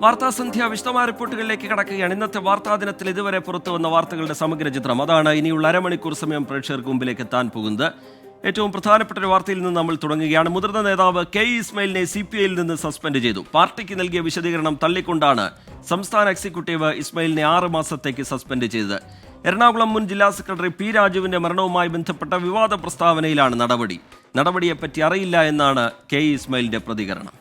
വാർത്താസന്ധ്യ വിശദമായ റിപ്പോർട്ടുകളിലേക്ക് കടക്കുകയാണ്. ഇന്നത്തെ വാർത്താ ദിനത്തിൽ ഇതുവരെ പുറത്തുവന്ന വാർത്തകളുടെ സമഗ്ര ചിത്രം അതാണ് ഇനിയുള്ള അരമണിക്കൂർ സമയം പ്രേക്ഷകർക്ക് മുമ്പിലേക്ക് എത്താൻ പോകുന്നത്. ഏറ്റവും പ്രധാനപ്പെട്ട ഒരു വാർത്തയിൽ നിന്ന് നമ്മൾ തുടങ്ങുകയാണ്. മുതിർന്ന നേതാവ് കെ ഇസ്മായിലിനെ CPIയിൽ നിന്ന് സസ്പെൻഡ് ചെയ്തു. പാർട്ടിക്ക് നൽകിയ വിശദീകരണം തള്ളിക്കൊണ്ടാണ് സംസ്ഥാന എക്സിക്യൂട്ടീവ് ഇസ്മായിലിനെ 6 മാസത്തേക്ക് സസ്പെൻഡ് ചെയ്തത്. എറണാകുളം മുൻ ജില്ലാ സെക്രട്ടറി P. രാജുവിന്റെ മരണവുമായി ബന്ധപ്പെട്ട വിവാദ പ്രസ്താവനയിലാണ് നടപടിയെപ്പറ്റി അറിയില്ല എന്നാണ് കെ ഇസ്മായിലിന്റെ പ്രതികരണം.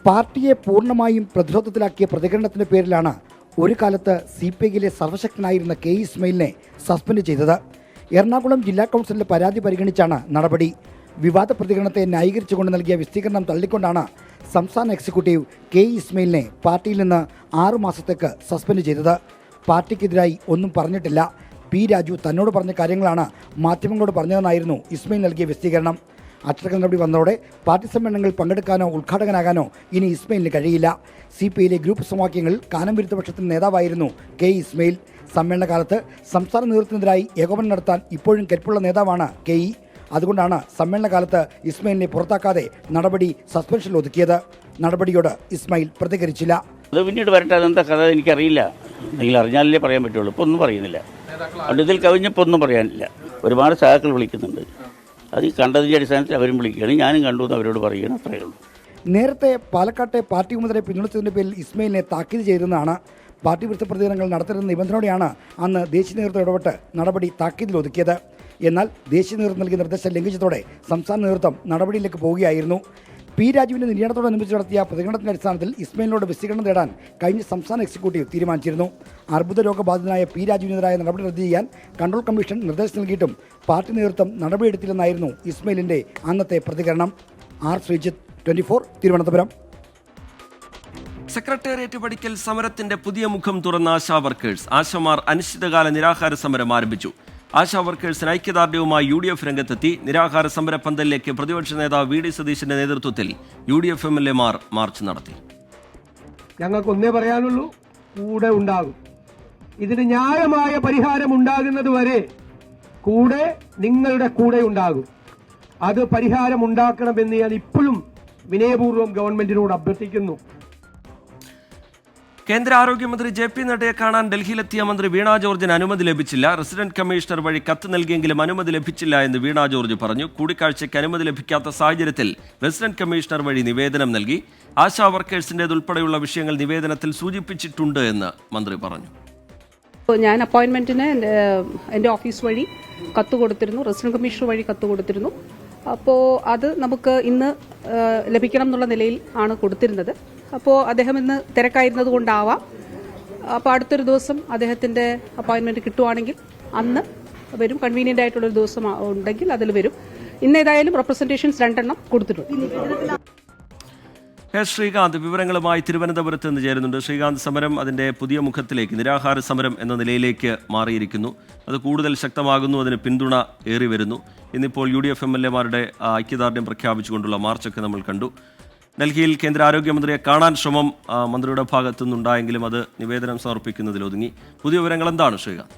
പാർട്ടിയെ പൂർണ്ണമായും പ്രതിരോധത്തിലാക്കിയ പ്രതികരണത്തിന്റെ പേരിലാണ് ഒരു കാലത്ത് CPIയിലെ സർവശക്തനായിരുന്ന കെ ഇസ്മായിലിനെ സസ്പെൻഡ് ചെയ്തത്. എറണാകുളം ജില്ലാ കൗൺസിലിന്റെ പരാതി പരിഗണിച്ചാണ് നടപടി. വിവാദ പ്രതികരണത്തെ ന്യായീകരിച്ചുകൊണ്ട് നൽകിയ വിശദീകരണം തള്ളിക്കൊണ്ടാണ് സംസ്ഥാന എക്സിക്യൂട്ടീവ് കെ ഇസ്മായിലിനെ പാർട്ടിയിൽ നിന്ന് 6 മാസത്തേക്ക് സസ്പെൻഡ് ചെയ്തത്. പാർട്ടിക്കെതിരായി ഒന്നും പറഞ്ഞിട്ടില്ല. P. രാജു തന്നോട് പറഞ്ഞ കാര്യങ്ങളാണ് മാധ്യമങ്ങളോട് പറഞ്ഞതെന്നായിരുന്നു ഇസ്മായിൽ നൽകിയ വിശദീകരണം. അച്ചടക്ക നടപടി വന്നതോടെ പാർട്ടി സമ്മേളനങ്ങളിൽ പങ്കെടുക്കാനോ ഉദ്ഘാടകനാകാനോ ഇനി ഇസ്മായിലിന് കഴിയില്ല. CPIയിലെ ഗ്രൂപ്പ് സമവാക്യങ്ങളിൽ കാനം വിരുദ്ധ പക്ഷത്തിന്റെ നേതാവായിരുന്നു കെ ഇസ്മായിൽ. സമ്മേളന കാലത്ത് സംസ്ഥാന നേതൃത്വത്തിനെതിരായി ഏകോപനം നടത്താൻ ഇപ്പോഴും കെൽപ്പുള്ള നേതാവാണ് കെ ഇ. അതുകൊണ്ടാണ് സമ്മേളന കാലത്ത് ഇസ്മായിലിനെ പുറത്താക്കാതെ നടപടി സസ്പെൻഷനിൽ ഒതുക്കിയത്. നടപടിയോട് ഇസ്മായിൽ പ്രതികരിച്ചില്ല. അത് പിന്നീട് വരട്ടെ, അതെന്താ കഥ എനിക്കറിയില്ല. എന്തെങ്കിലും അറിഞ്ഞാലേ പറയാൻ പറ്റുള്ളൂ. ഇപ്പോൾ ഒന്നും പറയുന്നില്ല. അതുകൊണ്ട് ഇതിൽ കവിഞ്ഞപ്പോൾ ഒന്നും പറയാനില്ല. ഒരുപാട് സഹാക്കൾ വിളിക്കുന്നുണ്ട്. അത് ഈ കണ്ടതിൻ്റെ അടിസ്ഥാനത്തിൽ അവരും വിളിക്കുകയാണ്, ഞാനും കണ്ടു എന്ന് അവരോട് പറയുകയാണ്. അത്രയേ ഉള്ളൂ. നേരത്തെ പാലക്കാട്ടെ പാർട്ടി ഉമ്മതരെ പിന്തുണച്ചതിൻ്റെ പേരിൽ ഇസ്മായിലിനെ താക്കീത് ചെയ്തെന്നാണ്. പാർട്ടി വിരുദ്ധ പ്രതികരണങ്ങൾ നടത്തരുന്ന നിബന്ധനയോടെയാണ് അന്ന് ദേശീയ നേതൃത്വം ഇടപെട്ട് നടപടി താക്കീതിൽ ഒതുക്കിയത്. എന്നാൽ ദേശീയ നേതൃത്വം നൽകിയ നിർദ്ദേശം ലംഘിച്ചതോടെ സംസ്ഥാന നേതൃത്വം നടപടിയിലേക്ക് പോവുകയായിരുന്നു. P. രാജുവിന്റെ നിര്യാണത്തോടനുബന്ധിച്ച് നടത്തിയ പ്രതികരണത്തിന്റെ അടിസ്ഥാനത്തിൽ ഇസ്മായിലിനോട് വിശദീകരണം തേടാൻ കഴിഞ്ഞ സംസ്ഥാന എക്സിക്യൂട്ടീവ് തീരുമാനിച്ചിരുന്നു. അർബുദ രോഗബാധിതനായ P. രാജുവിനെതിരായ നടപടി റദ്ദ് ചെയ്യാൻ കൺട്രോൾ കമ്മീഷൻ നിർദ്ദേശം നൽകിയിട്ടും പാർട്ടി നേതൃത്വം നടപടിയെടുത്തില്ലെന്നായിരുന്നു ഇസ്മായിലിന്റെ അന്നത്തെ പ്രതികരണം. R. ശ്രീജിത്ത്, 24, തിരുവനന്തപുരം. സെക്രട്ടേറിയറ്റ് പഠിക്കൽ സമരത്തിന്റെ പുതിയ മുഖം തുറന്ന ആശാ വർക്കേഴ്സ്. ആശമാർ അനിശ്ചിതകാല നിരാഹാര സമരം ആരംഭിച്ചു. ആശാ വർക്കേഴ്സിന് ഐക്യദാർഢ്യവുമായി UDF രംഗത്തെത്തി. നിരാഹാര സമര പന്തലിലേക്ക് പ്രതിപക്ഷ നേതാവ് VD സതീശന്റെ നേതൃത്വത്തിൽ UDF MLA-മാർ മാർച്ച് നടത്തി. ഞങ്ങൾക്കൊന്നേ പറയാനുള്ളൂ, കൂടെ ഉണ്ടാകും. ഇതിന് ന്യായമായ പരിഹാരം ഉണ്ടാകുന്നത് വരെ കൂടെ നിങ്ങളുടെ കൂടെ ഉണ്ടാകും. അത് പരിഹാരം ഉണ്ടാക്കണമെന്ന് ഞാൻ ഇപ്പോഴും വിനയപൂർവ്വം ഗവൺമെന്റിനോട് അഭ്യർത്ഥിക്കുന്നു. കേന്ദ്ര ആരോഗ്യമന്ത്രി JP നഡ്ഡയെ കാണാൻ ഡൽഹിയിലെത്തിയ മന്ത്രി വീണ ജോർജിന് അനുമതി ലഭിച്ചില്ല. റെസിഡന്റ് കമ്മീഷണർ വഴി കത്ത് നൽകിയെങ്കിലും അനുമതി ലഭിച്ചില്ല എന്ന് വീണ ജോർജ് പറഞ്ഞു. കൂടിക്കാഴ്ചയ്ക്ക് അനുമതി ലഭിക്കാത്ത സാഹചര്യത്തിൽ റെസിഡന്റ് കമ്മീഷണർ വഴി നിവേദനം നൽകി. ആശാ വർക്കേഴ്സിൻ്റെതുൾപ്പെടെയുള്ള വിഷയങ്ങൾ നിവേദനത്തിൽ സൂചിപ്പിച്ചിട്ടുണ്ട് എന്ന് മന്ത്രി പറഞ്ഞു. ഞാൻ അപ്പോയിൻമെന്റിന് എൻ്റെ ഓഫീസ് വഴി കത്ത് കൊടുത്തിരുന്നു, റെസിഡന്റ് കമ്മീഷണർ വഴി കത്ത് കൊടുത്തിരുന്നു. അപ്പോൾ അത് നമുക്ക് ഇന്ന് ലഭിക്കണം എന്നുള്ള നിലയിൽ ആണ് കൊടുത്തിരുന്നത്. അപ്പോൾ അദ്ദേഹം ഇന്ന് തിരക്കായിരുന്നത് കൊണ്ടാവാം. അപ്പോൾ അടുത്തൊരു ദിവസം അദ്ദേഹത്തിൻ്റെ അപ്പോയിൻമെൻറ്റ് കിട്ടുവാണെങ്കിൽ അന്ന് വരും. കൺവീനിയൻ്റ് ആയിട്ടുള്ളൊരു ദിവസം ഉണ്ടെങ്കിൽ അതിൽ വരും. ഇന്ന് ഏതായാലും റെപ്രസെൻറ്റേഷൻസ് 2 കൊടുത്തിട്ടുണ്ട്. ശ്രീകാന്ത് വിവരങ്ങളുമായി തിരുവനന്തപുരത്ത് നിന്ന് ചേരുന്നുണ്ട്. ശ്രീകാന്ത്, സമരം അതിൻ്റെ പുതിയ മുഖത്തിലേക്ക്, നിരാഹാര സമരം എന്ന നിലയിലേക്ക് മാറിയിരിക്കുന്നു. അത് കൂടുതൽ ശക്തമാകുന്നു, അതിന് പിന്തുണ ഏറി വരുന്നു. ഇന്നിപ്പോൾ UDF MLA-മാരുടെ ഐക്യദാർഢ്യം പ്രഖ്യാപിച്ചുകൊണ്ടുള്ള മാർച്ചൊക്കെ നമ്മൾ കണ്ടു. ഡൽഹിയിൽ കേന്ദ്ര ആരോഗ്യമന്ത്രിയെ കാണാൻ ശ്രമം മന്ത്രിയുടെ ഭാഗത്തു നിന്നുണ്ടായെങ്കിലും അത് നിവേദനം സമർപ്പിക്കുന്നതിൽ ഒതുങ്ങി. പുതിയ വിവരങ്ങൾ എന്താണ് ശ്രീകാന്ത്?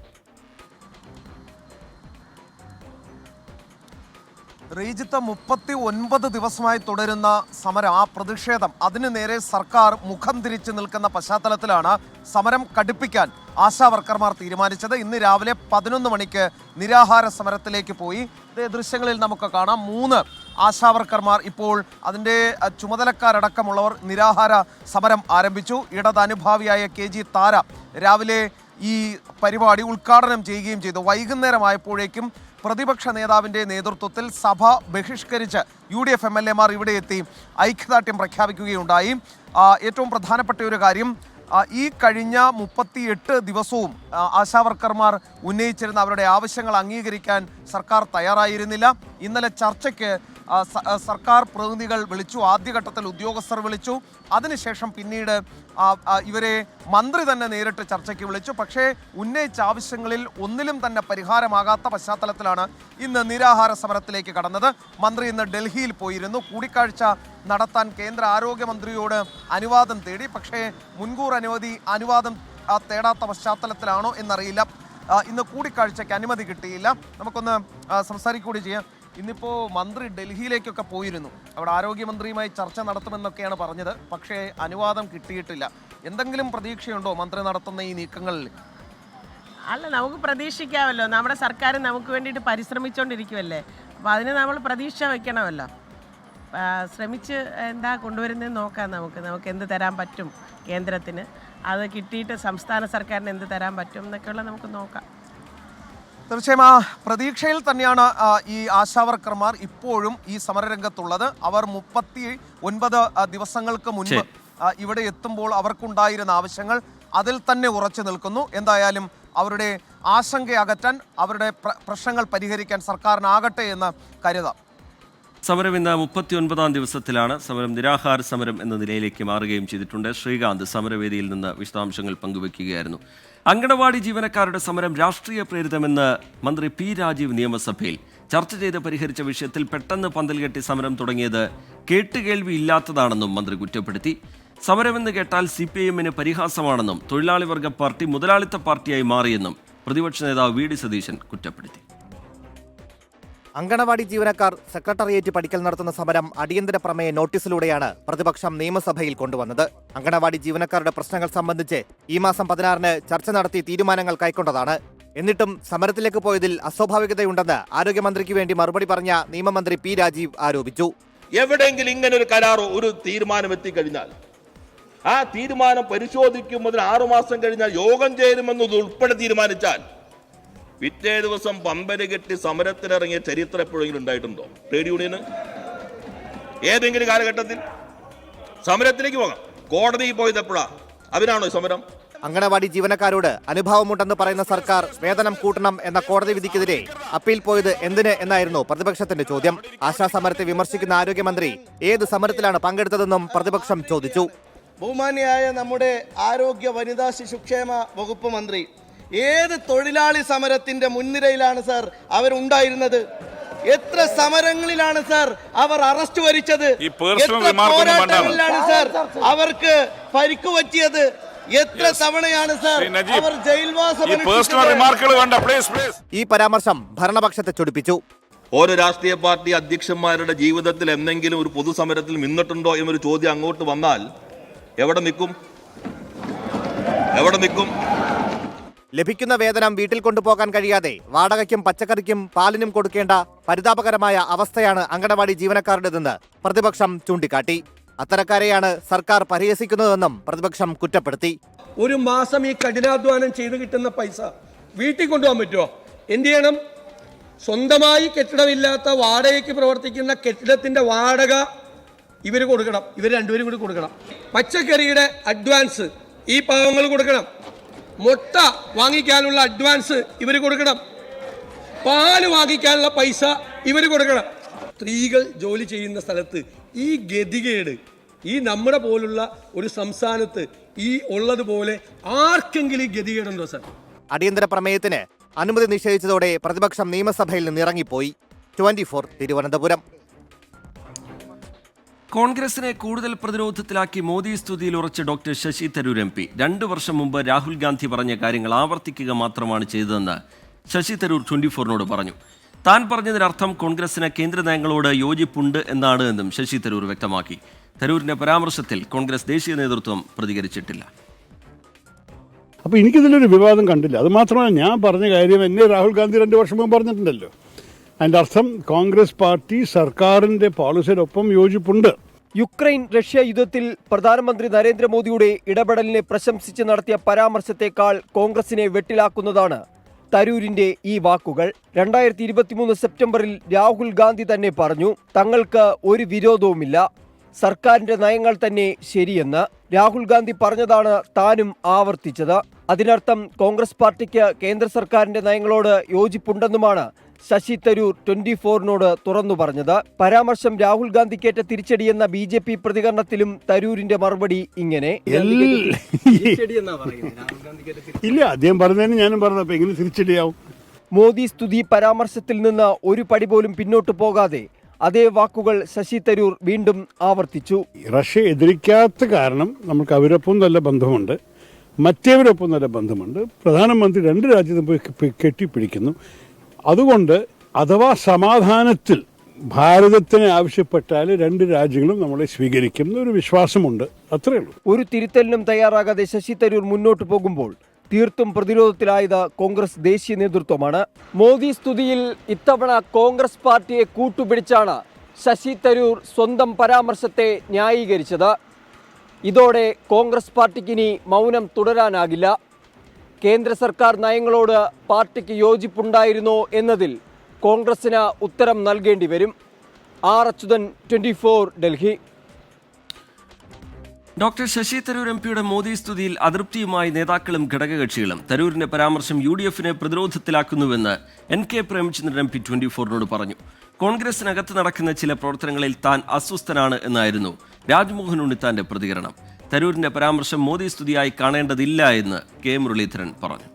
റീജിത്ത്, 39 ദിവസമായി തുടരുന്ന സമരം, ആ പ്രതിഷേധം, അതിന് നേരെ സർക്കാർ മുഖം തിരിച്ചു നിൽക്കുന്ന പശ്ചാത്തലത്തിലാണ് സമരം കടുപ്പിക്കാൻ ആശാ വർക്കർമാർ തീരുമാനിച്ചത്. ഇന്ന് രാവിലെ 11 മണിക്ക് നിരാഹാര സമരത്തിലേക്ക് പോയി. ദൃശ്യങ്ങളിൽ നമുക്ക് കാണാം, 3 ആശാ വർക്കർമാർ ഇപ്പോൾ അതിൻ്റെ ചുമതലക്കാരടക്കമുള്ളവർ നിരാഹാര സമരം ആരംഭിച്ചു. ഇടതനുഭാവിയായ KG താര രാവിലെ ഈ പരിപാടി ഉദ്ഘാടനം ചെയ്യുകയും ചെയ്തു. വൈകുന്നേരമായപ്പോഴേക്കും പ്രതിപക്ഷ നേതാവിൻ്റെ നേതൃത്വത്തിൽ സഭ ബഹിഷ്കരിച്ച് UDF MLA-മാർ ഇവിടെ എത്തി ഐക്യദാർഢ്യം പ്രഖ്യാപിക്കുകയുണ്ടായി. ഏറ്റവും പ്രധാനപ്പെട്ട ഒരു കാര്യം, ഈ കഴിഞ്ഞ 38 ദിവസവും ആശാവർക്കർമാർ ഉന്നയിച്ചിരുന്ന അവരുടെ ആവശ്യങ്ങൾ അംഗീകരിക്കാൻ സർക്കാർ തയ്യാറായിരുന്നില്ല. ഇന്നലെ ചർച്ചയ്ക്ക് സർക്കാർ പ്രതിനിധികൾ വിളിച്ചു. ആദ്യഘട്ടത്തിൽ ഉദ്യോഗസ്ഥർ വിളിച്ചു. അതിനുശേഷം പിന്നീട് ഇവരെ മന്ത്രി തന്നെ നേരിട്ട് ചർച്ചയ്ക്ക് വിളിച്ചു. പക്ഷേ ഉന്നയിച്ച ആവശ്യങ്ങളിൽ ഒന്നിലും തന്നെ പരിഹാരമാകാത്ത പശ്ചാത്തലത്തിലാണ് ഇന്ന് നിരാഹാര സമരത്തിലേക്ക് കടന്നത്. മന്ത്രി ഇന്ന് ഡൽഹിയിൽ പോയിരുന്നു. കൂടിക്കാഴ്ച നടത്താൻ കേന്ദ്ര ആരോഗ്യമന്ത്രിയോട് അനുവാദം തേടി. പക്ഷേ മുൻകൂർ അനുവാദം തേടാത്ത പശ്ചാത്തലത്തിലാണോ എന്നറിയില്ല. ഇന്ന് കൂടിക്കാഴ്ചയ്ക്ക് അനുമതി കിട്ടിയില്ല. നമുക്കൊന്ന് സംസാരിക്കുകകൂടി ചെയ്യാം. ഇന്നിപ്പോൾ മന്ത്രി ഡൽഹിയിലേക്കൊക്കെ പോയിരുന്നു. അവിടെ ആരോഗ്യമന്ത്രിയുമായി ചർച്ച നടത്തുമെന്നൊക്കെയാണ് പറഞ്ഞത്. പക്ഷേ അനുവാദം കിട്ടിയിട്ടില്ല. എന്തെങ്കിലും പ്രതീക്ഷയുണ്ടോ മന്ത്രി നടത്തുന്ന ഈ നീക്കങ്ങളിൽ? അല്ല, നമുക്ക് പ്രതീക്ഷിക്കാമല്ലോ. നമ്മുടെ സർക്കാർ നമുക്ക് വേണ്ടിയിട്ട് പരിശ്രമിച്ചുകൊണ്ടിരിക്കുമല്ലേ. അപ്പോൾ അതിന് നമ്മൾ പ്രതീക്ഷ വയ്ക്കണമല്ലോ. ശ്രമിച്ച് എന്താ കൊണ്ടുവരുന്നതെന്ന് നോക്കാം. നമുക്ക് എന്ത് തരാൻ പറ്റും കേന്ദ്രത്തിന്, അത് കിട്ടിയിട്ട് സംസ്ഥാന സർക്കാരിന് എന്ത് തരാൻ പറ്റും എന്നൊക്കെയുള്ള നമുക്ക് നോക്കാം. തീർച്ചയായും ആ പ്രതീക്ഷയിൽ തന്നെയാണ് ഈ ആശാവർക്കർമാർ ഇപ്പോഴും ഈ സമരരംഗത്തുള്ളത്. അവർ 39 ദിവസങ്ങൾക്ക് മുൻപ് ഇവിടെ എത്തുമ്പോൾ അവർക്കുണ്ടായിരുന്ന ആവശ്യങ്ങൾ അതിൽ തന്നെ ഉറച്ചു നിൽക്കുന്നു. എന്തായാലും അവരുടെ ആശങ്ക അകറ്റാൻ, അവരുടെ പ്രശ്നങ്ങൾ പരിഹരിക്കാൻ സർക്കാരിനാകട്ടെ എന്ന് കരുതാം. സമരം ഇന്ന് 39ാം ദിവസത്തിലാണ്. സമരം നിരാഹാര സമരം എന്ന നിലയിലേക്ക് മാറുകയും ചെയ്തിട്ടുണ്ട്. ശ്രീകാന്ത് സമരവേദിയിൽ നിന്ന് വിശദാംശങ്ങൾ പങ്കുവയ്ക്കുകയായിരുന്നു. അങ്കണവാടി ജീവനക്കാരുടെ സമരം രാഷ്ട്രീയ പ്രേരിതമെന്ന് മന്ത്രി പി രാജീവ് നിയമസഭയിൽ ചർച്ച ചെയ്ത് പരിഹരിച്ച വിഷയത്തിൽ പെട്ടെന്ന് പന്തൽകെട്ടി സമരം തുടങ്ങിയത് കേട്ടുകേൾവി ഇല്ലാത്തതാണെന്നും മന്ത്രി കുറ്റപ്പെടുത്തി. സമരമെന്ന് കേട്ടാൽ CPIM-ന് പരിഹാസമാണെന്നും തൊഴിലാളി വർഗ പാർട്ടി മുതലാളിത്ത പാർട്ടിയായി മാറിയെന്നും പ്രതിപക്ഷ നേതാവ് വി ഡി സതീശൻ കുറ്റപ്പെടുത്തി. അങ്കണവാടി ജീവനക്കാർ സെക്രട്ടേറിയറ്റ് പടിക്കൽ നടത്തുന്ന സമരം അടിയന്തര പ്രമേയ നോട്ടീസിലൂടെയാണ് പ്രതിപക്ഷം നിയമസഭയിൽ കൊണ്ടുവന്നത്. അങ്കണവാടി ജീവനക്കാരുടെ പ്രശ്നങ്ങൾ സംബന്ധിച്ച് ഈ മാസം 16-ന് ചർച്ച നടത്തി തീരുമാനങ്ങൾ കൈക്കൊണ്ടതാണ്. എന്നിട്ടും സമരത്തിലേക്ക് പോയതിൽ അസ്വാഭാവികതയുണ്ടെന്ന് ആരോഗ്യമന്ത്രിക്ക് വേണ്ടി മറുപടി പറഞ്ഞ നിയമമന്ത്രി പി രാജീവ് ആരോപിച്ചു. എവിടെയെങ്കിലും ഇങ്ങനെ ഒരു കരാറോ ഒരു തീരുമാനം എത്തിക്കഴിഞ്ഞാൽ ആ തീരുമാനം പരിശോധിക്കുമ്പോൾ 6 മാസം കഴിഞ്ഞാൽ യോഗം ചേരുമെന്നത് ഉൾപ്പെടെ തീരുമാനിച്ചാൽ പിറ്റേ ദിവസം പമ്പര് കെട്ടി സമരത്തിനിറങ്ങിയ ചരിത്രം എപ്പോഴെങ്കിലും ഉണ്ടായിട്ടുണ്ടോ ട്രേഡ് യൂണിയന്? ഏതെങ്കിലും കാലഘട്ടത്തിൽ സമരത്തിലേക്ക് പോകാം. കോടതിയിൽ പോയത് എപ്പോഴാ? അതിനാണോ സമരം? അങ്കണവാടി ജീവനക്കാരോട് അനുഭാവമുണ്ടെന്ന് പറയുന്ന സർക്കാർ വേതനം കൂട്ടണം എന്ന കോടതി വിധിക്കെതിരെ അപ്പീൽ പോയത് എന്തിന് എന്നായിരുന്നു പ്രതിപക്ഷത്തിന്റെ ചോദ്യം. ആശാസമരത്തെ വിമർശിക്കുന്ന ആരോഗ്യമന്ത്രി ഏത് സമരത്തിലാണ് പങ്കെടുത്തതെന്നും പ്രതിപക്ഷം ചോദിച്ചു. ബഹുമാന്യായ നമ്മുടെ ആരോഗ്യ വനിതാ ശിശുക്ഷേമ വകുപ്പ് മന്ത്രി ഏത് തൊഴിലാളി സമരത്തിന്റെ മുൻനിരയിലാണ് സാർ അവരുണ്ടായിരുന്നത്? എത്ര സമരങ്ങളിലാണ് സാർ അവർ അറസ്റ്റ് വരിച്ചത്? എത്ര പോരാട്ടങ്ങളിലാണ് സാർ അവർക്ക് പരിക്ക് പറ്റിയത്? എത്ര തവണയാണ് സാർ അവർ ജയിൽവാസം? ഈ പരാമർശം ഭരണപക്ഷത്തെ ചൊടിപ്പിച്ചു. ഓരോ രാഷ്ട്രീയ പാർട്ടി അധ്യക്ഷന്മാരുടെ ജീവിതത്തിൽ എന്തെങ്കിലും ഒരു പൊതുസമരത്തിൽ നിന്നിട്ടുണ്ടോ എന്നൊരു ചോദ്യം അങ്ങോട്ട് വന്നാൽ എവിടെ നിൽക്കും? ലഭിക്കുന്ന വേതനം വീട്ടിൽ കൊണ്ടുപോകാൻ കഴിയാതെ വാടകയ്ക്കും പച്ചക്കറിക്കും പാലിനും കൊടുക്കേണ്ട പരിതാപകരമായ അവസ്ഥയാണ് അങ്കണവാടി ജീവനക്കാരുടേതെന്ന് പ്രതിപക്ഷം ചൂണ്ടിക്കാട്ടി. അത്തരക്കാരെയാണ് സർക്കാർ പരിഹസിക്കുന്നതെന്നും പ്രതിപക്ഷം കുറ്റപ്പെടുത്തി. ഒരു മാസം ഈ കഠിനാധ്വാനം ചെയ്ത് കിട്ടുന്ന പൈസ വീട്ടിൽ കൊണ്ടുപോകാൻ പറ്റുമോ? എന്ത് ചെയ്യണം? സ്വന്തമായി കെട്ടിടമില്ലാത്ത വാടകയ്ക്ക് പ്രവർത്തിക്കുന്ന കെട്ടിടത്തിന്റെ വാടക ഇവർ കൊടുക്കണം. ഇവർ രണ്ടുപേരും കൂടി കൊടുക്കണം. പച്ചക്കറിയുടെ അഡ്വാൻസ് ഈ പാവങ്ങൾ കൊടുക്കണം. മുട്ട വാങ്ങിക്കാനുള്ള അഡ്വാൻസ് ഇവർ കൊടുക്കണം. പാല് വാങ്ങിക്കാനുള്ള പൈസ ഇവർ കൊടുക്കണം. സ്ത്രീകൾ ജോലി ചെയ്യുന്ന സ്ഥലത്ത് ഈ ഗതികേട് ഈ നമ്മുടെ പോലുള്ള ഒരു സംസ്ഥാനത്ത് ഈ ഉള്ളതുപോലെ ആർക്കെങ്കിലും ഈ ഗതികേടുണ്ടോ സാർ? അടിയന്തര പ്രമേയത്തിന് അനുമതി നിഷേധിച്ചതോടെ പ്രതിപക്ഷം നിയമസഭയിൽ നിന്ന് ഇറങ്ങിപ്പോയി. 24 തിരുവനന്തപുരം. കോൺഗ്രസിനെ കൂടുതൽ പ്രതിരോധത്തിലാക്കി മോദി സ്തുതിയിൽ ഉറച്ച ഡോക്ടർ ശശി തരൂർ MP 2 വർഷം മുമ്പ് രാഹുൽ ഗാന്ധി പറഞ്ഞ കാര്യങ്ങൾ ആവർത്തിക്കുക മാത്രമാണ് ചെയ്തതെന്ന് ശശി തരൂർ 24-നോട് പറഞ്ഞു. താൻ പറഞ്ഞതിനർത്ഥം കോൺഗ്രസിന് കേന്ദ്ര നയങ്ങളോട് യോജിപ്പുണ്ട് എന്നാണ് എന്നും ശശി തരൂർ വ്യക്തമാക്കി. തരൂരിന്റെ പരാമർശത്തിൽ കോൺഗ്രസ് ദേശീയ നേതൃത്വം പ്രതികരിച്ചിട്ടില്ല. അപ്പോൾ എനിക്കിതിലൊരു വിവാദം കണ്ടില്ല. അത് മാത്രമല്ല, ഞാൻ പറഞ്ഞ കാര്യം എന്നെ രാഹുൽ ഗാന്ധി 2 വർഷം മുമ്പ് പറഞ്ഞിട്ടുണ്ടല്ലോ. അതിൻ്റെ അർത്ഥം കോൺഗ്രസ് പാർട്ടി സർക്കാരിൻ്റെ പോളിസിയോടൊപ്പം യോജിപ്പുണ്ട്. യുക്രൈൻ റഷ്യ യുദ്ധത്തിൽ പ്രധാനമന്ത്രി നരേന്ദ്രമോദിയുടെ ഇടപെടലിനെ പ്രശംസിച്ച് നടത്തിയ പരാമർശത്തെക്കാൾ കോൺഗ്രസിനെ വെട്ടിലാക്കുന്നതാണ് തരൂരിന്റെ ഈ വാക്കുകൾ. 2023 സെപ്റ്റംബറിൽ രാഹുൽ ഗാന്ധി തന്നെ പറഞ്ഞു, തങ്ങൾക്ക് ഒരു വിരോധവുമില്ല, സർക്കാരിന്റെ നയങ്ങൾ തന്നെ ശരിയെന്ന്. രാഹുൽ ഗാന്ധി പറഞ്ഞതാണ് താനും ആവർത്തിച്ചത്. അതിനർത്ഥം കോൺഗ്രസ് പാർട്ടിക്ക് കേന്ദ്ര സർക്കാരിന്റെ നയങ്ങളോട് യോജിപ്പുണ്ടെന്നുമാണ് ശശി തരൂർ 24-നോട് തുറന്നു പറഞ്ഞത്. പരാമർശം രാഹുൽ ഗാന്ധിക്കേറ്റ തിരിച്ചടിയെന്ന BJP പ്രതികരണത്തിലും തരൂരിന്റെ മറുപടി ഇങ്ങനെ. ഇല്ല, അദ്ദേഹം പറഞ്ഞതിന് ഞാനും പറഞ്ഞു. അപ്പൊ എങ്ങനെ തിരിച്ചടിയാവും? മോദി സ്തുതി പരാമർശത്തിൽ നിന്ന് ഒരു പടി പോലും പിന്നോട്ട് പോകാതെ അതേ വാക്കുകൾ ശശി തരൂർ വീണ്ടും ആവർത്തിച്ചു. റഷ്യ എതിരിക്കാത്ത കാരണം നമുക്ക് അവരൊപ്പം നല്ല ബന്ധമുണ്ട്, മറ്റേവരൊപ്പം നല്ല ബന്ധമുണ്ട്. പ്രധാനമന്ത്രി 2 രാജ്യത്തും പോയി കെട്ടിപ്പിടിക്കുന്നു. അതുകൊണ്ട് അഥവാ സമാധാനത്തിൽ ഭാരതത്തിന് ആവശ്യപ്പെട്ടാൽ രണ്ട് രാജ്യങ്ങളും നമ്മളെ സ്വീകരിക്കും എന്നൊരു വിശ്വാസമുണ്ട്. അത്രയേ ഉള്ളൂ. ഒരു തിരുത്തലിനും തയ്യാറാകാതെ ശശി തരൂർ മുന്നോട്ട് പോകുമ്പോൾ തീർത്തും പ്രതിരോധത്തിലായത് കോൺഗ്രസ് ദേശീയ നേതൃത്വമാണ്. മോദി സ്തുതിയിൽ ഇത്തവണ കോൺഗ്രസ് പാർട്ടിയെ കൂട്ടുപിടിച്ചാണ് ശശി തരൂർ സ്വന്തം പരാമർശത്തെ ന്യായീകരിച്ചത്. ഇതോടെ കോൺഗ്രസ് പാർട്ടിക്കിനി മൗനം തുടരാനാകില്ല. കേന്ദ്ര സർക്കാർ നയങ്ങളോട് പാർട്ടിക്ക് യോജിപ്പുണ്ടായിരുന്നോ എന്നതിൽ കോൺഗ്രസിന് ഉത്തരം നൽകേണ്ടി വരും. ആർ അച്യുതൻ, 24, ഡൽഹി. ഡോക്ടർ ശശി തരൂർ എംപിയുടെ മോദി സ്തുതിയിൽ അതൃപ്തിയുമായി നേതാക്കളും ഘടകകക്ഷികളും. തരൂരിന്റെ പരാമർശം UDF-നെ പ്രതിരോധത്തിലാക്കുന്നുവെന്ന് NK പ്രേമചന്ദ്രൻ MP 24-നോട് പറഞ്ഞു. കോൺഗ്രസിനകത്ത് നടക്കുന്ന ചില പ്രവർത്തനങ്ങളിൽ താൻ അസ്വസ്ഥനാണ് എന്നായിരുന്നു രാജ്മോഹൻ ഉണ്ണിത്താന്റെ പ്രതികരണം. തരൂരിന്റെ പരാമർശം മോദി സ്തുതിയായി കാണേണ്ടതില്ല എന്ന് K മുരളീധരൻ പറഞ്ഞു.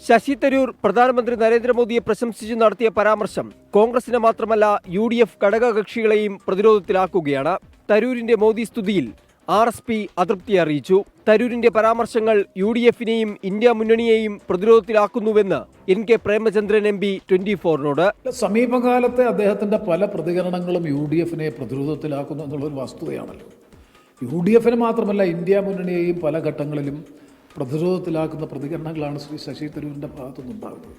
ശശി തരൂർ പ്രധാനമന്ത്രി നരേന്ദ്രമോദിയെ പ്രശംസിച്ച് നടത്തിയ പരാമർശം കോൺഗ്രസിനെ മാത്രമല്ല UDF ഘടകകക്ഷികളെയും പ്രതിരോധത്തിലാക്കുകയാണ്. തരൂരിന്റെ മോദി സ്തുതിയിൽ RSP അതൃപ്തി അറിയിച്ചു. തരൂരിന്റെ പരാമർശങ്ങൾ UDF-നെയും ഇന്ത്യ മുന്നണിയെയും പ്രതിരോധത്തിലാക്കുന്നുവെന്ന് NK പ്രേമചന്ദ്രൻ MP 24-നോട്. സമീപകാലത്തെ അദ്ദേഹത്തിന്റെ പല പ്രതികരണങ്ങളും UDF-നെ പ്രതിരോധത്തിലാക്കുന്നു എന്നുള്ളൊരു വസ്തുതയാണല്ലോ. UDF-നെ മാത്രമല്ല ഇന്ത്യ മുന്നണിയെയും പല ഘട്ടങ്ങളിലും പ്രതിരോധത്തിലാക്കുന്ന പ്രതികരണങ്ങളാണ് ശ്രീ ശശി തരൂരിന്റെ ഭാഗത്തുനിന്നുണ്ടാകുന്നത്.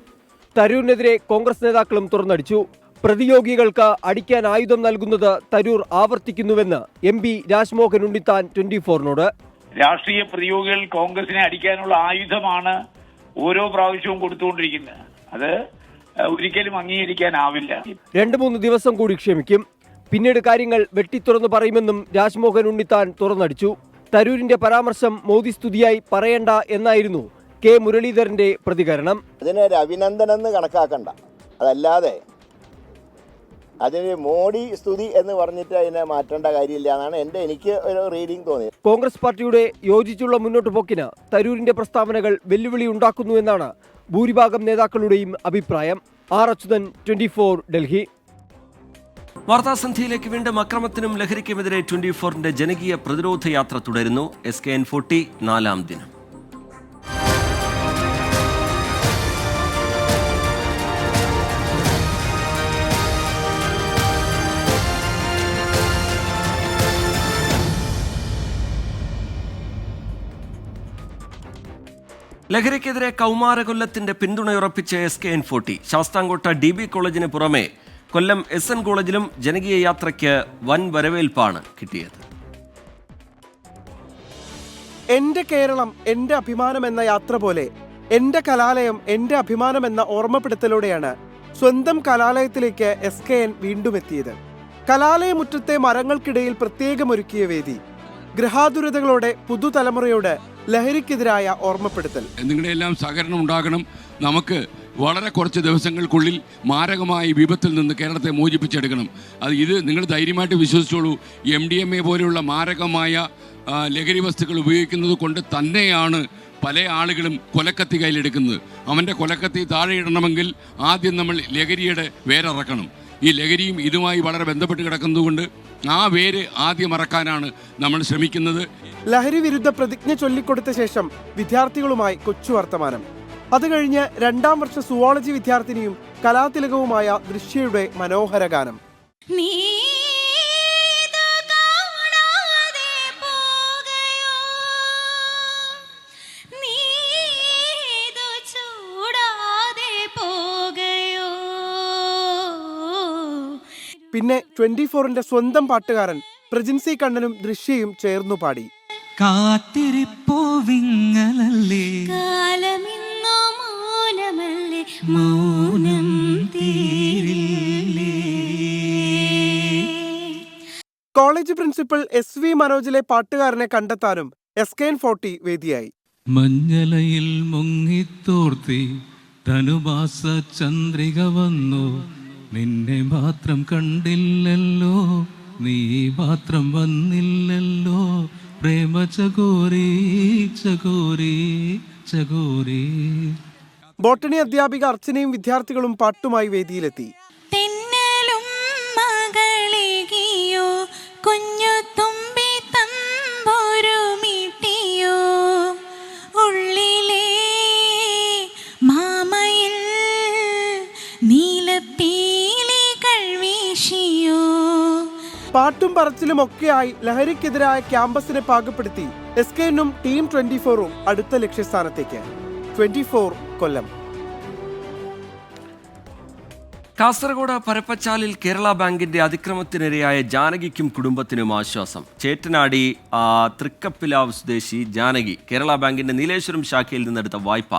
തരൂരിനെതിരെ കോൺഗ്രസ് നേതാക്കളും തുറന്നടിച്ചു. പ്രതിയോഗികൾക്ക് അടിക്കാൻ ആയുധം നൽകുന്നത് തരൂർ ആവർത്തിക്കുന്നുവെന്ന് MP രാജ്മോഹൻ ഉണ്ണിത്താൻ 24-നോട്. രാഷ്ട്രീയ പ്രതിയോഗികൾ കോൺഗ്രസിനെ അടിക്കാനുള്ള ആയുധമാണ് ഓരോ പ്രാവശ്യവും കൊടുത്തുകൊണ്ടിരിക്കുന്നത്. അത് ഒരിക്കലും അംഗീകരിക്കാനാവില്ല. 2-3 ദിവസം കൂടി ക്ഷമിക്കും, പിന്നീട് കാര്യങ്ങൾ വെട്ടിത്തുറന്നു പറയുമെന്നും രാജ്മോഹൻ ഉണ്ണിത്താൻ തുറന്നടിച്ചു. തരൂരിന്റെ പരാമർശം മോദി സ്തുതിയായി പറയണ്ട എന്നായിരുന്നു K മുരളീധരന്റെ പ്രതികരണം. അതിനൊരു അഭിനന്ദനെന്ന് കണക്കാക്കണ്ട, അതല്ലാതെ അതിന് മോഡി സ്തുതി എന്ന് പറഞ്ഞിട്ട് അതിനെ മാറ്റേണ്ട കാര്യമില്ല എന്നാണ് എനിക്ക് ഒരു റീഡിംഗ് തോന്നിയത്. കോൺഗ്രസ് പാർട്ടിയുടെ യോജിച്ചുള്ള മുന്നോട്ട് പോക്കിന് തരൂരിന്റെ പ്രസ്താവനകൾ വെല്ലുവിളി ഉണ്ടാക്കുന്നുവെന്നാണ് ഭൂരിഭാഗം നേതാക്കളുടെയും അഭിപ്രായം. ആർ അച്യുതൻ, 24, ഡൽഹി. വാർത്താസന്ധ്യയിലേക്ക് വീണ്ടും അക്രമത്തിനും ലഹരിക്കുമെതിരെ 24-ന്റെ ജനകീയ പ്രതിരോധ യാത്ര തുടരുന്നു. SKN40 4-ാം ദിനം. ലഹരിക്കെതിരെ കൗമാരകൊല്ലത്തിന്റെ പിന്തുണയുറപ്പിച്ച SKN40 ശാസ്താംകോട്ട DB കോളേജിന് പുറമെ കൊല്ലം SN കോളേജിലും ജനകീയ യാത്രയ്ക്ക് വൻ വരവേൽപ്പാണ് കിട്ടിയത്. എന്റെ കേരളം എന്റെ അഭിമാനം എന്ന യാത്ര പോലെ എന്റെ കലാലയം എന്റെ അഭിമാനം എന്ന ഓർമ്മപ്പെടുത്തലോടെയാണ് സ്വന്തം കലാലയത്തിലേക്ക് SKN വീണ്ടും എത്തിയത്. കലാലയമുറ്റത്തെ മരങ്ങൾക്കിടയിൽ പ്രത്യേകമൊരുക്കിയ വേദി, ഗൃഹാതുരതകളോടെ പുതുതലമുറയോട് ലഹരിക്കെതിരായ ഓർമ്മപ്പെടുത്തൽ. നിങ്ങളുടെ എല്ലാം സഹകരണം ഉണ്ടാകണം. നമുക്ക് വളരെ കുറച്ച് ദിവസങ്ങൾക്കുള്ളിൽ മാരകമായ വിപത്തിൽ നിന്ന് കേരളത്തെ മോചിപ്പിച്ചെടുക്കണം. ഇത് നിങ്ങൾ ധൈര്യമായിട്ട് വിശ്വസിച്ചോളൂ. MDMA പോലെയുള്ള മാരകമായ ലഹരി വസ്തുക്കൾ ഉപയോഗിക്കുന്നത് കൊണ്ട് തന്നെയാണ് പല ആളുകളും കൊലക്കത്തി കയ്യിലെടുക്കുന്നത്. അവൻ്റെ കൊലക്കത്തി താഴെ ഇടണമെങ്കിൽ ആദ്യം നമ്മൾ ലഹരിയുടെ വേരിറക്കണം. ഈ ലഹരിയും ഇതുമായി വളരെ ബന്ധപ്പെട്ട് കിടക്കുന്നതുകൊണ്ട് ആ വേര് ആദ്യം മറക്കാനാണ് നമ്മൾ ശ്രമിക്കുന്നത്. ലഹരി വിരുദ്ധ പ്രതിജ്ഞ ചൊല്ലിക്കൊടുത്ത ശേഷം വിദ്യാർത്ഥികളുമായി കൊച്ചു വർത്തമാനം. അത് കഴിഞ്ഞ് 2ാം വർഷ സുവോളജി വിദ്യാർത്ഥിനിയും കലാതിലകവുമായ ദൃശ്യയുടെ മനോഹര ഗാനം. പിന്നെ 24-ന്റെ സ്വന്തം പാട്ടുകാരൻ പ്രജിൻസി കണ്ണനും ദൃശ്യയും ചേർന്നു പാടി. കാത്തിരിപ്പോവിങ്ങലല്ലേ മൗനം തീരില്ലേ. കോളേജ് പ്രിൻസിപ്പൽ SV മനോജിലെ പാട്ടുകാരനെ കണ്ടെത്താനും SKN40 വേദിയായി. മഞ്ഞലയിൽ മുങ്ങിത്തോർത്തി ധനുമാസ ചന്ദ്രിക വന്നു, നിന്നെ മാത്രം കണ്ടില്ലല്ലോ, നീ മാത്രം വന്നില്ലല്ലോ, പ്രേമ ചകോരി ചകോരി ചകോരി. ബോട്ടണി അധ്യാപിക അർച്ചനയും വിദ്യാർത്ഥികളും പാട്ടുമായി വേദിയിലെത്തി. തെന്നലും മകളിയോ കുഞ്ഞു തുമ്പി തമ്പൊരു മീട്ടിയോ, ഉള്ളിലെ മാമയിൽ നീലപ്പീലികൾ പറച്ചിലുമൊക്കെയായി ലഹരിക്കെതിരായ ക്യാമ്പസിനെ പാകപ്പെടുത്തി SKNഉം ടീം 24ഉം അടുത്ത ലക്ഷ്യസ്ഥാനത്തേക്ക്. 24 കൊല്ലം. കാസർഗോഡ് പരപ്പച്ചാലിൽ കേരള ബാങ്കിന്റെ അതിക്രമത്തിനിരയായ ജാനകിക്കും കുടുംബത്തിനും ആശ്വാസം. ചേറ്റനാടി തൃക്കപ്പിലാവ് സ്വദേശി ജാനകി കേരള ബാങ്കിന്റെ നീലേശ്വരം ശാഖയിൽ നിന്നെടുത്ത വായ്പ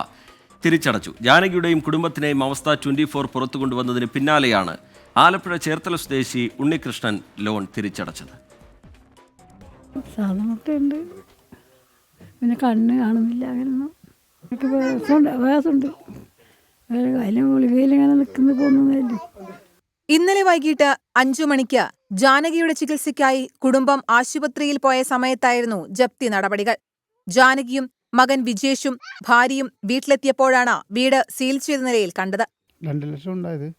തിരിച്ചടച്ചു. ജാനകിയുടെയും കുടുംബത്തിനെയും അവസ്ഥ 24 പുറത്തു കൊണ്ടുവന്നതിന് പിന്നാലെയാണ് ആലപ്പുഴ ചേർത്തല സ്വദേശി ഉണ്ണികൃഷ്ണൻ ലോൺ തിരിച്ചടച്ചത്. സാധനമുണ്ട്, പിന്നെ കണ്ണ് കാണുന്നില്ല, അങ്ങനെ വയസ്സുണ്ട്, ഗുളികയിലിങ്ങനെ നിൽക്കുന്നു പോകുന്നതല്ലേ. ഇന്നലെ വൈകിട്ട് 5 മണിക്ക് ജാനകിയുടെ ചികിത്സയ്ക്കായി കുടുംബം ആശുപത്രിയിൽ പോയ സമയത്തായിരുന്നു ജപ്തി നടപടികൾ. ജാനകിയും മകൻ വിജേഷും ഭാര്യയും വീട്ടിലെത്തിയപ്പോഴാണ് വീട് സീൽ ചെയ്ത നിലയിൽ കണ്ടത്. 2 ലക്ഷം ഉണ്ടായത്.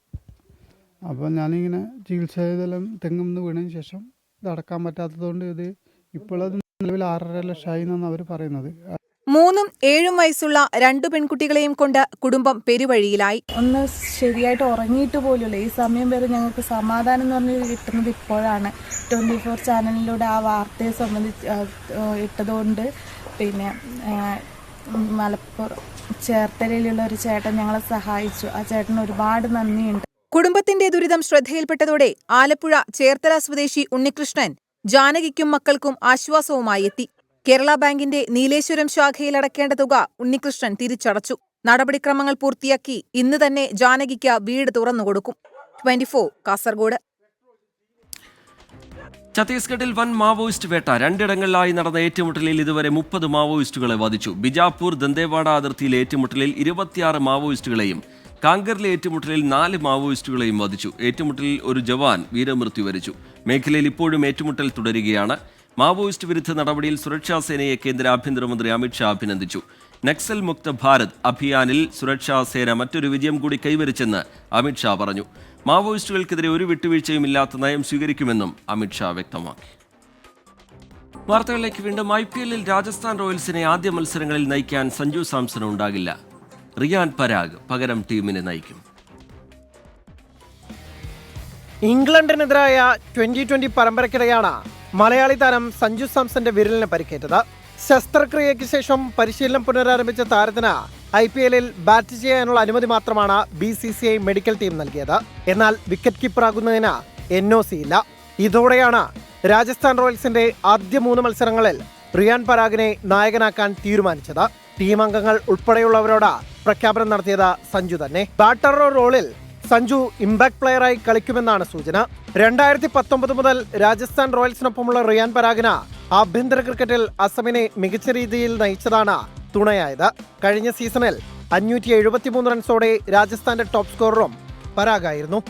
അപ്പോൾ ഞാനിങ്ങനെ ചികിത്സ ചെയ്തെല്ലാം തെങ്ങുമെന്ന് വീണതിന് ശേഷം ഇത് അടക്കാൻ പറ്റാത്തതുകൊണ്ട് ഇത് ഇപ്പോഴത് നിലവിൽ 6.5 ലക്ഷമായി എന്നാണ് അവർ പറയുന്നത്. 3ഉം 7ഉം വയസ്സുള്ള 2 പെൺകുട്ടികളെയും കൊണ്ട് കുടുംബം പെരുവഴിയിലായി. ഒന്ന് ശരിയായിട്ട് ഉറങ്ങിയിട്ട് പോലുമില്ല. ഈ സമയം വരെ ഞങ്ങൾക്ക് സമാധാനം എന്ന് പറഞ്ഞ് കിട്ടുന്നത് ഇപ്പോഴാണ്. 24 ചാനലിലൂടെ ആ വാർത്തയെ സംബന്ധിച്ച് ഇട്ടതുകൊണ്ട് പിന്നെ മലപ്പുറം ചേർത്തലയിലുള്ള ഒരു ചേട്ടൻ ഞങ്ങളെ സഹായിച്ചു. ആ ചേട്ടന് ഒരുപാട് നന്ദിയുണ്ട്. കുടുംബത്തിന്റെ ദുരിതം ശ്രദ്ധയിൽപ്പെട്ടതോടെ ആലപ്പുഴ ചേർത്തല സ്വദേശി ഉണ്ണികൃഷ്ണൻ ജാനകിക്കും മക്കൾക്കും ആശ്വാസവുമായി എത്തി. കേരള ബാങ്കിന്റെ നീലേശ്വരം ശാഖയിൽ അടക്കേണ്ട തുക ഉണ്ണികൃഷ്ണൻ തിരിച്ചടച്ചു. നടപടിക്രമങ്ങൾ പൂർത്തിയാക്കി ഇന്ന് തന്നെ ജാനകിക്ക് വീട് തുറന്നുകൊടുക്കും. 24 കാസർഗോഡ്. ഛത്തീസ്ഗഡിൽ വൻ മാവോയിസ്റ്റ് വേട്ട. 2 ഇടങ്ങളിലായി നടന്ന ഏറ്റുമുട്ടലിൽ ഇതുവരെ 30 മാവോയിസ്റ്റുകളെ വധിച്ചു. ബിജാപൂർ ദന്തേവാഡ അതിർത്തിയിലെ ഏറ്റുമുട്ടലിൽ 26 മാവോയിസ്റ്റുകളെയും കാങ്കറിലെ ഏറ്റുമുട്ടലിൽ 4 മാവോയിസ്റ്റുകളെയും വധിച്ചു. ഏറ്റുമുട്ടലിൽ ഒരു ജവാൻ വീരമൃത്യു വരിച്ചു. മേഖലയിൽ ഇപ്പോഴും ഏറ്റുമുട്ടൽ തുടരുകയാണ്. മാവോയിസ്റ്റ് വിരുദ്ധ നടപടിയിൽ സുരക്ഷാസേനയെ കേന്ദ്ര ആഭ്യന്തരമന്ത്രി അമിത്ഷാ അഭിനന്ദിച്ചു. നക്സൽ മുക്ത ഭാരത് അഭിയാനിൽ സുരക്ഷാസേന മറ്റൊരു വിജയം കൂടി കൈവരിച്ചെന്ന് അമിത്ഷാ പറഞ്ഞു. മാവോയിസ്റ്റുകൾക്കെതിരെ ഒരു വിട്ടുവീഴ്ചയും ഇല്ലാത്ത നയം സ്വീകരിക്കുമെന്നും അമിത്ഷാ വ്യക്തമാക്കി. വാർത്തകളിലേക്ക് വീണ്ടും. IPLൽ രാജസ്ഥാൻ റോയൽസിനെ ആദ്യ മത്സരങ്ങളിൽ നയിക്കാൻ സഞ്ജു സാംസൺ ഉണ്ടാകില്ല. റിയാൻ പരാഗ് പകരം ടീമിനെ നയിക്കും. ഇംഗ്ലണ്ടിനെതിരായ 2020 പരമ്പരയ്ക്കിടെയാണ് മലയാളി താരം സഞ്ജു സാംസന്റെ വിരലിന് പരിക്കേറ്റത്. ശസ്ത്രക്രിയയ്ക്ക് ശേഷം പരിശീലനം പുനരാരംഭിച്ച താരത്തിന് IPLൽ ബാറ്റ് ചെയ്യാനുള്ള അനുമതി മാത്രമാണ് BCCI മെഡിക്കൽ ടീം നൽകിയത്. എന്നാൽ വിക്കറ്റ് കീപ്പറാകുന്നതിന് NOC ഇല്ല. ഇതോടെയാണ് രാജസ്ഥാൻ റോയൽസിന്റെ ആദ്യ 3 മത്സരങ്ങളിൽ റിയാൻ പരാഗിനെ നായകനാക്കാൻ തീരുമാനിച്ചത്. ടീം അംഗങ്ങൾ ഉൾപ്പെടെയുള്ളവരോട് പ്രഖ്യാപനം നടത്തിയത് സഞ്ജു തന്നെ. ബാറ്റർ റോളിൽ സഞ്ജു ഇമ്പാക്ട് പ്ലെയറായി കളിക്കുമെന്നാണ് സൂചന. 2019 മുതൽ രാജസ്ഥാൻ റോയൽസിനൊപ്പമുള്ള റിയാൻ പരാഗിന് ആഭ്യന്തര ക്രിക്കറ്റിൽ അസമിനെ മികച്ച രീതിയിൽ നയിച്ചതാണ് തുണയായത്. കഴിഞ്ഞ സീസണിൽ 573 റൺസോടെ രാജസ്ഥാന്റെ ടോപ്പ് സ്കോററും പരാഗായിരുന്നു.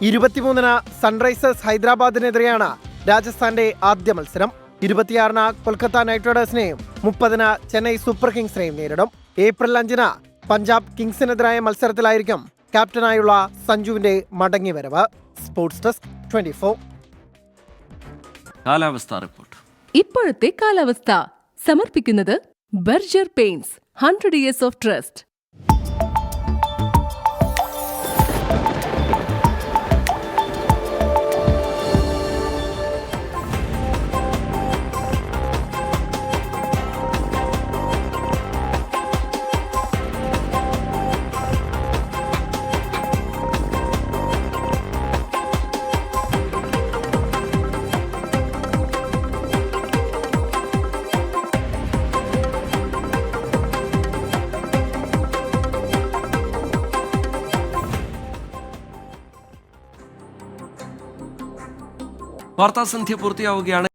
23-ന് സൺറൈസേഴ്സ് ഹൈദരാബാദിനെതിരെയാണ് രാജസ്ഥാന്റെ ആദ്യ മത്സരം. 26-ന് കൊൽക്കത്ത നൈറ്റ് റൈഡേഴ്സിനെയും 30-ന് ചെന്നൈ സൂപ്പർ കിങ്സിനെയും നേരിടും. ഏപ്രിൽ 5-ന് പഞ്ചാബ് കിങ്സിനെതിരായ മത്സരത്തിലായിരിക്കും ക്യാപ്റ്റനായുള്ള സഞ്ജുവിന്റെ മടങ്ങിവരവ്. Sports desk 24. കാലാവസ്ഥാ റിപ്പോർട്ട്. ഇപ്പോഴത്തെ കാലാവസ്ഥ സമർപ്പിക്കുന്നത് Berger paints 100 years of trust. വാർത്താസന്ധ്യ പൂർത്തിയാവുകയാണ്.